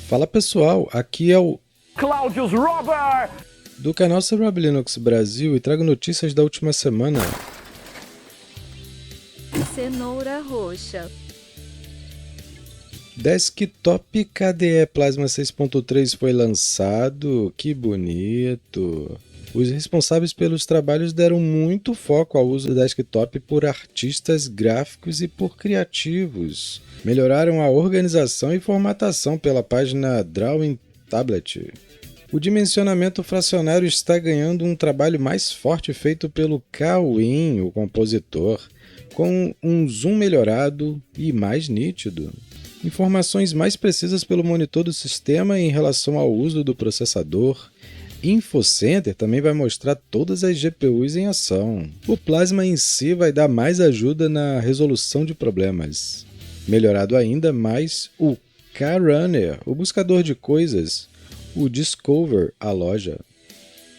Fala pessoal, aqui é o Claudius Robert do canal Rob Linux Brasil e trago notícias da última semana. Cenoura roxa. Desktop KDE Plasma 6.3 foi lançado, que bonito! Os responsáveis pelos trabalhos deram muito foco ao uso do desktop por artistas gráficos e por criativos. Melhoraram a organização e formatação pela página Drawing Tablet. O dimensionamento fracionário está ganhando um trabalho mais forte feito pelo Kawin, o compositor, com um zoom melhorado e mais nítido. Informações mais precisas pelo monitor do sistema em relação ao uso do processador. InfoCenter também vai mostrar todas as GPUs em ação. O Plasma em si vai dar mais ajuda na resolução de problemas. Melhorado ainda mais o KRunner, o buscador de coisas, o Discover, a loja.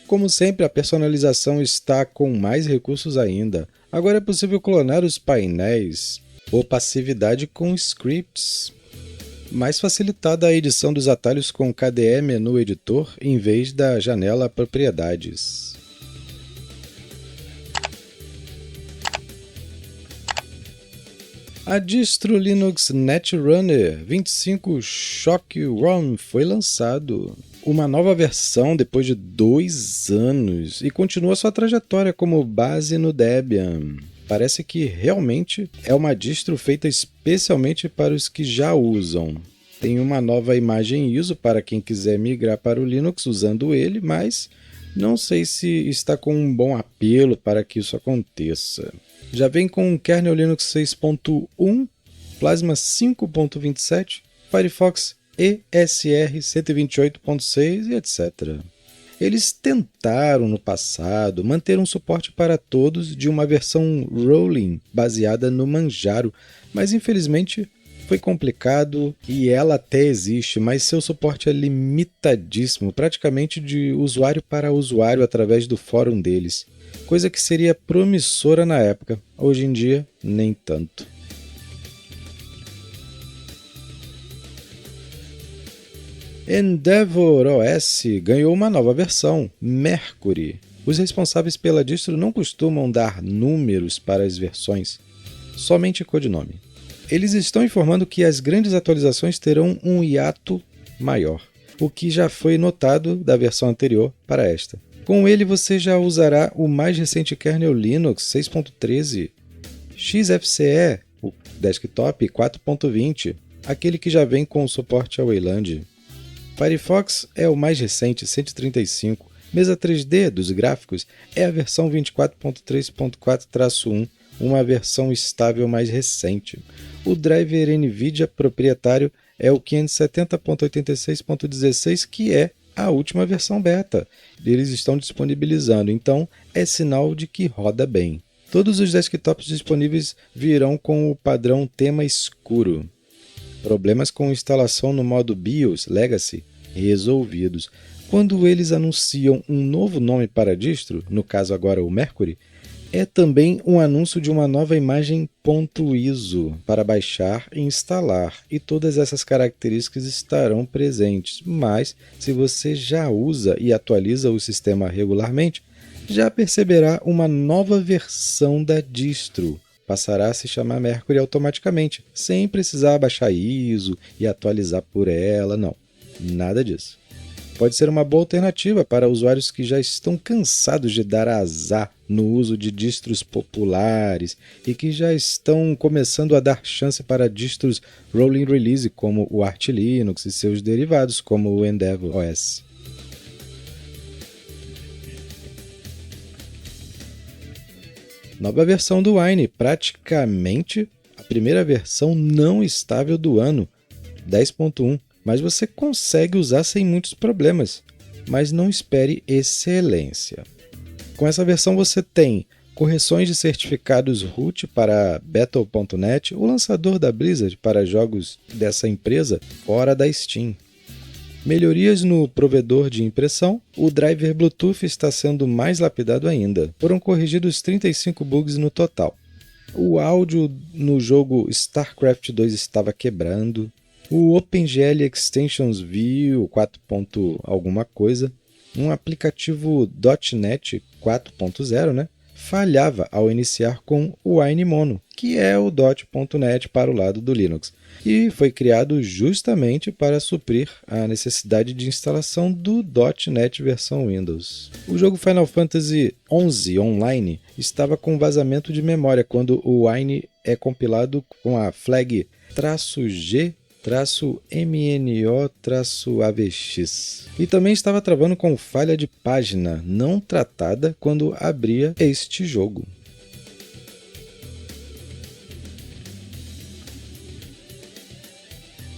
Como sempre, a personalização está com mais recursos ainda. Agora é possível clonar os painéis ou passividade com scripts. Mais facilitada a edição dos atalhos com KDE Menu Editor em vez da janela Propriedades. A distro Linux Netrunner 25 Shock ROM foi lançado. Uma nova versão depois de 2 anos e continua sua trajetória como base no Debian. Parece que realmente é uma distro feita especialmente para os que já usam. Tem uma nova imagem ISO para quem quiser migrar para o Linux usando ele, mas não sei se está com um bom apelo para que isso aconteça. Já vem com o kernel Linux 6.1, Plasma 5.27, Firefox ESR 128.6 e etc. Eles tentaram no passado manter um suporte para todos de uma versão rolling baseada no Manjaro, mas infelizmente foi complicado e ela até existe, mas seu suporte é limitadíssimo, praticamente de usuário para usuário através do fórum deles, coisa que seria promissora na época, hoje em dia nem tanto. Endeavour OS ganhou uma nova versão, Mercury. Os responsáveis pela distro não costumam dar números para as versões, somente codinome. Eles estão informando que as grandes atualizações terão um hiato maior, o que já foi notado da versão anterior para esta. Com ele você já usará o mais recente kernel Linux 6.13, XFCE, o desktop 4.20, aquele que já vem com o suporte ao Wayland. Firefox é o mais recente, 135. Mesa 3D dos gráficos é a versão 24.3.4-1, uma versão estável mais recente. O driver NVIDIA proprietário é o 570.86.16, que é a última versão beta. Eles estão disponibilizando, então é sinal de que roda bem. Todos os desktops disponíveis virão com o padrão tema escuro. Problemas com instalação no modo BIOS Legacy resolvidos. Quando eles anunciam um novo nome para a distro, no caso agora o Mercury, é também um anúncio de uma nova imagem .iso para baixar e instalar, e todas essas características estarão presentes, mas se você já usa e atualiza o sistema regularmente, já perceberá uma nova versão da distro. Passará a se chamar Mercury automaticamente, sem precisar baixar ISO e atualizar por ela, não. Nada disso. Pode ser uma boa alternativa para usuários que já estão cansados de dar azar no uso de distros populares e que já estão começando a dar chance para distros rolling release como o Arch Linux e seus derivados como o Endeavour OS. Nova versão do Wine, praticamente a primeira versão não estável do ano, 10.1, mas você consegue usar sem muitos problemas, mas não espere excelência. Com essa versão você tem correções de certificados root para Battle.net, o lançador da Blizzard para jogos dessa empresa fora da Steam. Melhorias no provedor de impressão, o driver Bluetooth está sendo mais lapidado ainda. Foram corrigidos 35 bugs no total. O áudio no jogo StarCraft 2 estava quebrando. O OpenGL Extensions View 4. Alguma coisa, um aplicativo .NET 4.0, né, falhava ao iniciar com o Mono, que é o .NET para o lado do Linux, e foi criado justamente para suprir a necessidade de instalação do .NET versão Windows. O jogo Final Fantasy XI Online estava com vazamento de memória quando o Wine é compilado com a flag -G-MNO-AVX. E também estava travando com falha de página não tratada quando abria este jogo.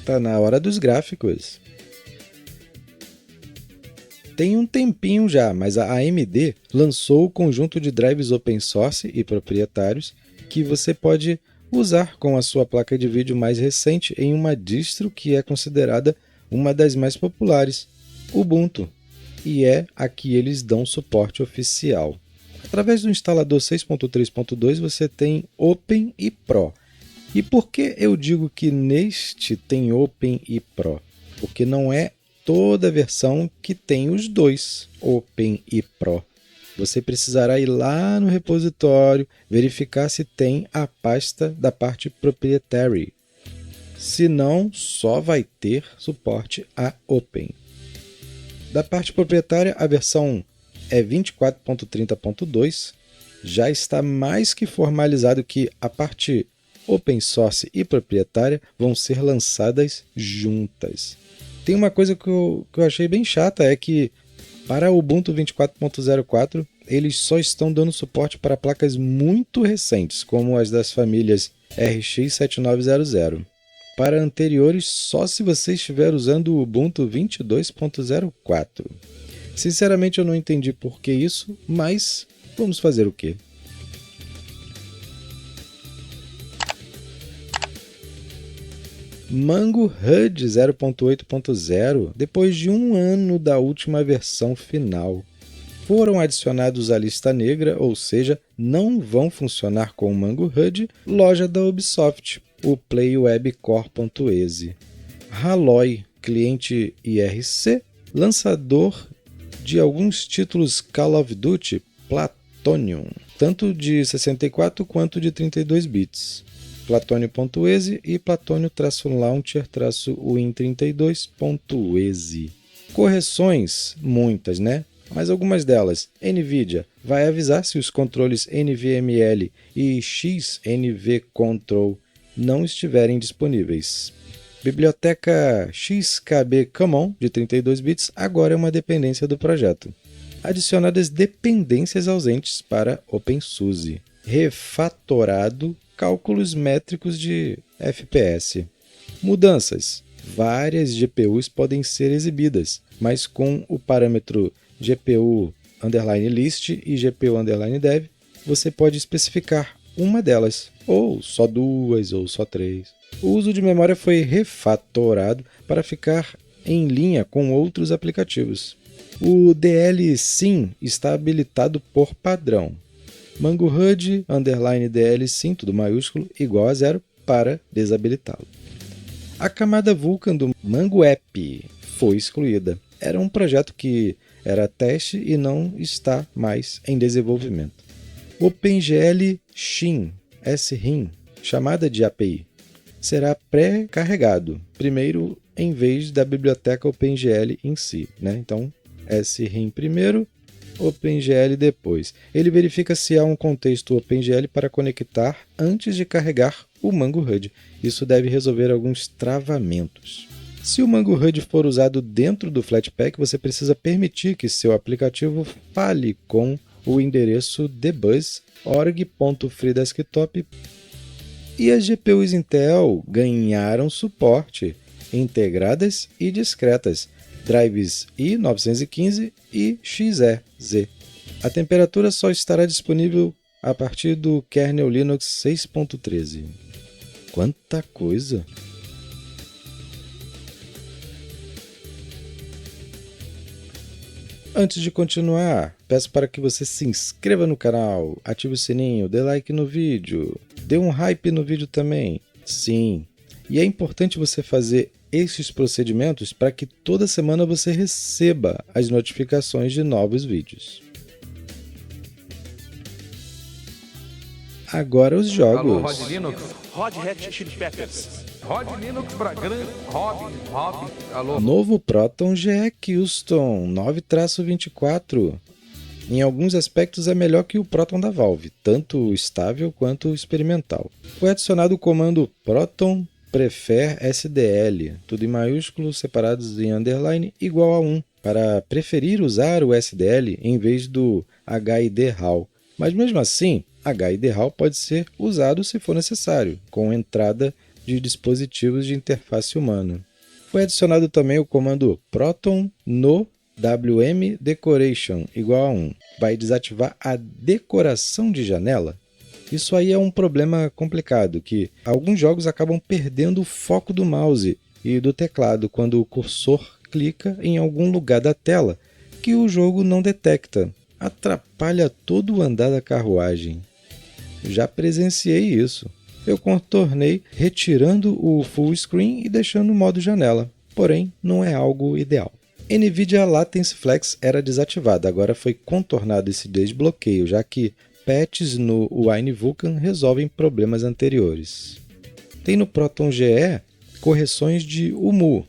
Tá na hora dos gráficos. Tem um tempinho já, mas a AMD lançou o conjunto de drives open source e proprietários que você pode usar com a sua placa de vídeo mais recente em uma distro que é considerada uma das mais populares, Ubuntu, e é a que eles dão suporte oficial. Através do instalador 6.3.2 você tem Open e Pro. E por que eu digo que neste tem Open e Pro? Porque não é toda versão que tem os dois, Open e Pro. Você precisará ir lá no repositório, verificar se tem a pasta da parte Proprietary. Senão, só vai ter suporte a Open. Da parte proprietária, a versão é 24.30.2. Já está mais que formalizado que a parte Open Source e proprietária vão ser lançadas juntas. Tem uma coisa que eu achei bem chata, é que para o Ubuntu 24.04, eles só estão dando suporte para placas muito recentes, como as das famílias RX 7900. Para anteriores, só se você estiver usando o Ubuntu 22.04. Sinceramente, eu não entendi por que isso, mas vamos fazer o quê? Mango HUD 0.8.0, depois de um ano da última versão final. Foram adicionados à lista negra, ou seja, não vão funcionar com o Mango HUD, loja da Ubisoft, o PlayWebCore.exe. Haloy, cliente IRC, lançador de alguns títulos Call of Duty Plutonium, tanto de 64 quanto de 32 bits. Platonio.exe e Platonio-launcher-win32.exe. Correções, muitas, né? Mas algumas delas. NVIDIA vai avisar se os controles NVML e XNVControl não estiverem disponíveis. Biblioteca XKB Common, de 32 bits, agora é uma dependência do projeto. Adicionadas dependências ausentes para OpenSUSE. Refatorado cálculos métricos de FPS. Mudanças. Várias GPUs podem ser exibidas, mas com o parâmetro GPU_list e GPU_dev, você pode especificar uma delas, ou só duas, ou só três. O uso de memória foi refatorado para ficar em linha com outros aplicativos. O DLSym está habilitado por padrão. Mango HUD, _DLSym, tudo maiúsculo, igual a 0 para desabilitá-lo. A camada Vulkan do Mango App foi excluída. Era um projeto que era teste e não está mais em desenvolvimento. OpenGL Shin, SRIM, chamada de API, será pré-carregado, primeiro em vez da biblioteca OpenGL em si, né? Então, SRIM primeiro, OpenGL depois. Ele verifica se há um contexto OpenGL para conectar antes de carregar o Mango HUD. Isso deve resolver alguns travamentos. Se o Mango HUD for usado dentro do Flatpak, você precisa permitir que seu aplicativo fale com o endereço debus.org.freedesktop. E as GPUs Intel ganharam suporte, integradas e discretas, drives i915 e XEZ. A temperatura só estará disponível a partir do kernel Linux 6.13. Quanta coisa! Antes de continuar, peço para que você se inscreva no canal, ative o sininho, dê like no vídeo, dê um hype no vídeo também. Sim, e é importante você fazer esses procedimentos para que toda semana você receba as notificações de novos vídeos. Agora os jogos. Alô, Rod Linux. Rod Hat Chili Peppers. Rod Linux para grande. Rob. Alô. Novo Proton GE Custom 9-24. Em alguns aspectos é melhor que o Proton da Valve, tanto o estável quanto o experimental. Foi adicionado o comando Proton Prefer SDL, tudo em maiúsculo, separados em underline, igual a 1, para preferir usar o SDL em vez do HID HAL. Mas mesmo assim, HID HAL pode ser usado se for necessário, com entrada de dispositivos de interface humana. Foi adicionado também o comando Proton no WM Decoration igual a 1. Vai desativar a decoração de janela? Isso aí é um problema complicado, que alguns jogos acabam perdendo o foco do mouse e do teclado quando o cursor clica em algum lugar da tela que o jogo não detecta. Atrapalha todo o andar da carruagem. Já presenciei isso. Eu contornei retirando o full screen e deixando o modo janela, porém não é algo ideal. NVIDIA Latency Flex era desativada, agora foi contornado esse desbloqueio, já que patches no Wine Vulkan resolvem problemas anteriores. Tem no Proton GE correções de UMU,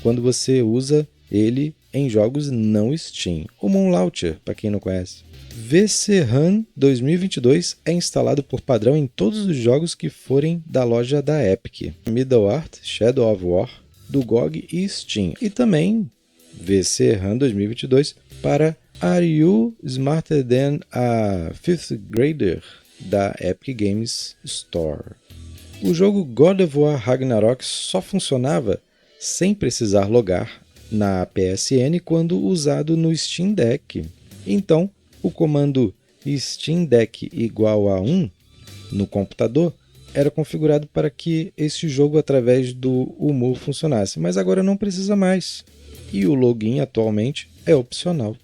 quando você usa ele em jogos não Steam. O Moon Launcher, para quem não conhece. VCRAM 2022 é instalado por padrão em todos os jogos que forem da loja da Epic, Middle-earth, Shadow of War, do GOG e Steam. E também VCRAM 2022 para Are You Smarter Than a Fifth Grader da Epic Games Store. O jogo God of War Ragnarok só funcionava sem precisar logar na PSN quando usado no Steam Deck. Então, o comando Steam Deck igual a 1 no computador era configurado para que esse jogo através do UMU funcionasse, mas agora não precisa mais. E o login atualmente é opcional.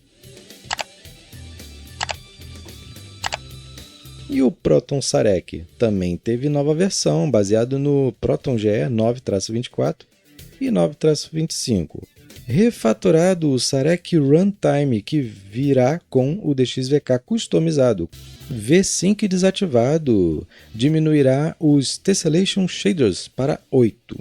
E o Proton Sarek também teve nova versão, baseado no Proton GE 9-24 e 9-25. Refatorado o Sarek Runtime, que virá com o DXVK customizado. V-Sync desativado, diminuirá os Tessellation Shaders para 8,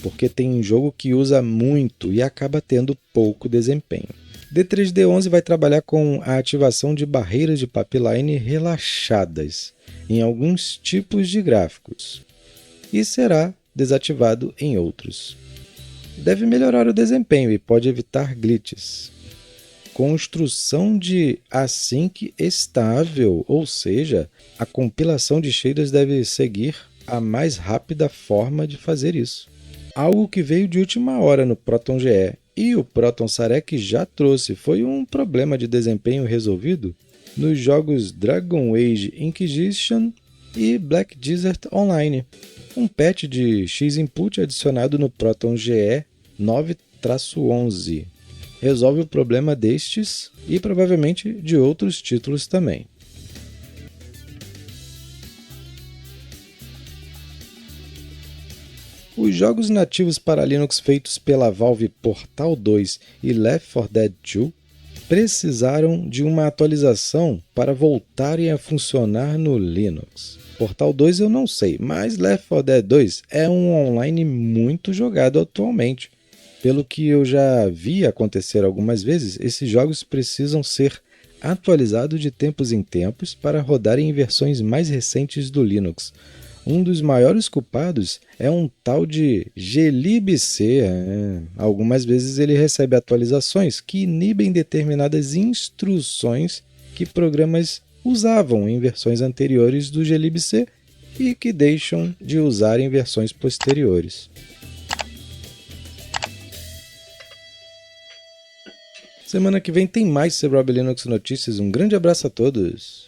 porque tem jogo que usa muito e acaba tendo pouco desempenho. D3D11 vai trabalhar com a ativação de barreiras de pipeline relaxadas em alguns tipos de gráficos e será desativado em outros. Deve melhorar o desempenho e pode evitar glitches. Construção de async estável, ou seja, a compilação de shaders deve seguir a mais rápida forma de fazer isso. Algo que veio de última hora no Proton GE e o Proton Sarek já trouxe foi um problema de desempenho resolvido nos jogos Dragon Age Inquisition e Black Desert Online. Um patch de X-Input adicionado no Proton GE 9-11 resolve o problema destes e provavelmente de outros títulos também. Os jogos nativos para Linux feitos pela Valve Portal 2 e Left 4 Dead 2 precisaram de uma atualização para voltarem a funcionar no Linux. Portal 2 eu não sei, mas Left 4 Dead 2 é um online muito jogado atualmente. Pelo que eu já vi acontecer algumas vezes, esses jogos precisam ser atualizados de tempos em tempos para rodarem em versões mais recentes do Linux. Um dos maiores culpados é um tal de glibc. Algumas vezes ele recebe atualizações que inibem determinadas instruções que programas usavam em versões anteriores do glibc e que deixam de usar em versões posteriores. Semana que vem tem mais Rob Linux Notícias. Um grande abraço a todos!